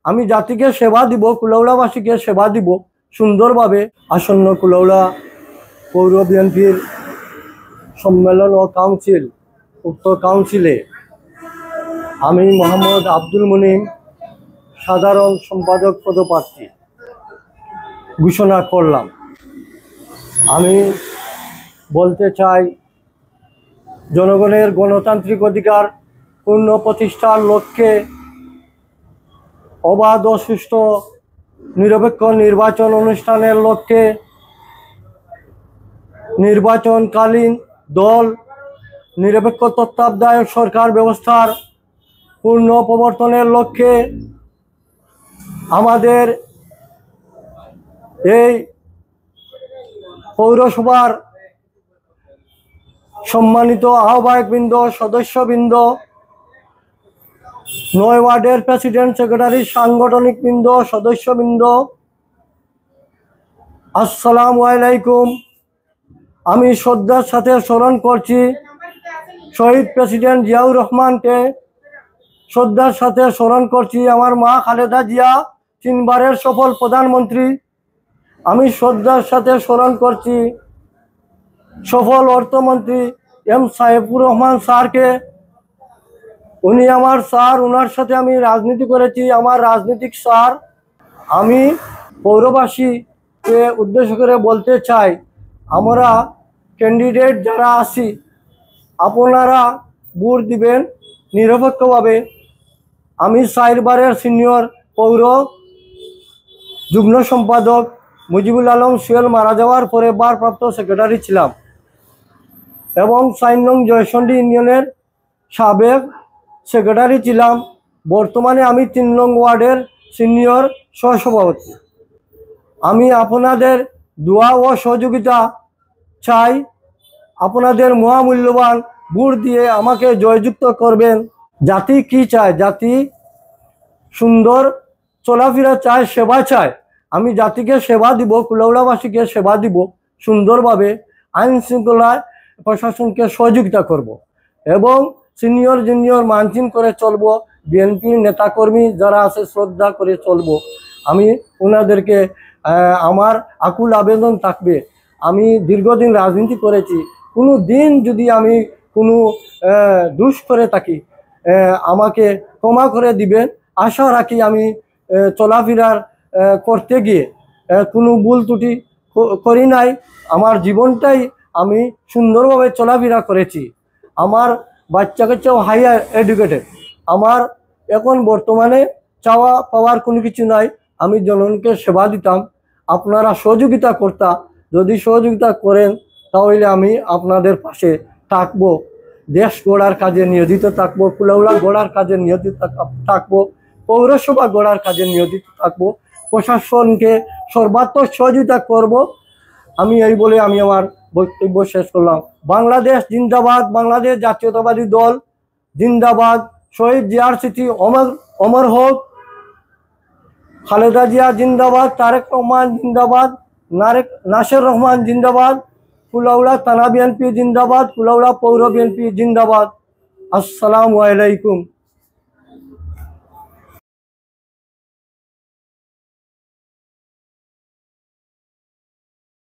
আমি জাতিকে সেবা দিব, কুলাউড়াবাসীকে সেবা দিব সুন্দরভাবে। আসন্ন কুলাউড়া পৌর বিএনপির সম্মেলন ও কাউন্সিল, উক্ত কাউন্সিলে আমি মোহাম্মদ আব্দুল মুনিম সাধারণ সম্পাদক পদপ্রার্থী ঘোষণা করলাম। আমি বলতে চাই, জনগণের গণতান্ত্রিক অধিকার পূর্ণ প্রতিষ্ঠার লক্ষ্যে অবাধ ও সুষ্ঠু নিরপেক্ষ নির্বাচন অনুষ্ঠানের লক্ষ্যে নির্বাচনকালীন দল নিরপেক্ষ তত্ত্বাবধায়ক সরকার ব্যবস্থার পূর্ণ প্রবর্তনের লক্ষ্যে আমাদের এই পৌরসভার সম্মানিত আহ্বায়কবৃন্দ, সদস্যবৃন্দ, 9 ওয়ার্ডের প্রেসিডেন্ট, সেক্রেটারি, সাংগঠনিক বৃন্দ, সদস্যবৃন্দ, আসসালামু আলাইকুম। আমি শ্রদ্ধার সাথে স্মরণ করছি শহীদ প্রেসিডেন্ট জিয়াউর রহমানকে। শ্রদ্ধার সাথে স্মরণ করছি আমার মা খালেদা জিয়া, 3 বারের সফল প্রধানমন্ত্রী। আমি শ্রদ্ধার সাথে স্মরণ করছি সফল অর্থমন্ত্রী এম সাইফুর রহমান স্যারকে। উনি আমার স্যার, ওনার সাথে আমি রাজনীতি করেছি, আমার রাজনৈতিক স্যার। আমি পৌরবাসীকে উদ্দেশ্য করে বলতে চাই, আমরা ক্যান্ডিডেট যারা আছি, আপনারা ভোট দিবেন নিরপেক্ষভাবে। আমি 4 বারের সিনিয়র পৌর যুগ্ম সম্পাদক, মুজিবুল আলম সুয়েল মারা যাওয়ার পরে ভারপ্রাপ্ত সেক্রেটারি ছিলাম এবং 4 নং জয়সন্ডি ইউনিয়নের সাবেক সেক্রেটারি ছিলাম। বর্তমানে আমি 3 নং ওয়ার্ডের সিনিয়র সহসভাপতি। আমি আপনাদের দোয়া ও সহযোগিতা চাই। আপনাদের মহামূল্যবান ভোট দিয়ে আমাকে জয়যুক্ত করবেন। জাতি কি চায়? জাতি সুন্দর চলাফেরা চায়, সেবা চায়। আমি জাতিকে সেবা দিব, কুলাউড়াবাসীকে সেবা দিব সুন্দরভাবে। আইন শৃঙ্খলায় প্রশাসনকে সহযোগিতা করব এবং সিনিয়র জুনিয়র মানচিন করে চলব। বিএনপি নেতাকর্মী যারা আছে শ্রদ্ধা করে চলব। আমি ওনাদেরকে আমার আকুল আবেদন থাকবে, আমি দীর্ঘদিন রাজনীতি করেছি, কোনো দিন যদি আমি কোনো দোষ করে থাকি আমাকে ক্ষমা করে দিবেন। আশা রাখি আমি চলাফেরার করতে গিয়ে কোনো ভুল ত্রুটি করি নাই। আমার জীবনটাই আমি সুন্দরভাবে চলাফেরা করেছি। আমার বাচ্চা কাচ্চাও হাইয়ার এডুকেটেড। আমার এখন বর্তমানে চাওয়া পাওয়ার কোনো কিছু নাই। আমি জনগণকে সেবা দিতাম, আপনারা সহযোগিতা করতা। যদি সহযোগিতা করেন তাহলে আমি আপনাদের পাশে থাকবো। দেশ গড়ার কাজে নিয়োজিত থাকবো, কুলাউড়া গড়ার কাজে নিয়োজিত থাকবো, পৌরসভা গড়ার কাজে নিয়োজিত থাকবো, প্রশাসনকে সর্বাত্মক সহযোগিতা করব। আমি এই বলে আমি আমার বক্তব্য শেষ করলাম। বাংলাদেশ জিন্দাবাদ, বাংলাদেশ জাতীয়তাবাদী দল জিন্দাবাদ। শহীদ জিয়ার স্মৃতি অমর হোক। খালেদা জিয়া জিন্দাবাদ, তারেক রহমান জিন্দাবাদ, নাসির রহমান জিন্দাবাদ, কুলাউড়া থানা বিএনপি জিন্দাবাদ, কুলাউড়া পৌর বিএনপি জিন্দাবাদ। আসসালামু আলাইকুম।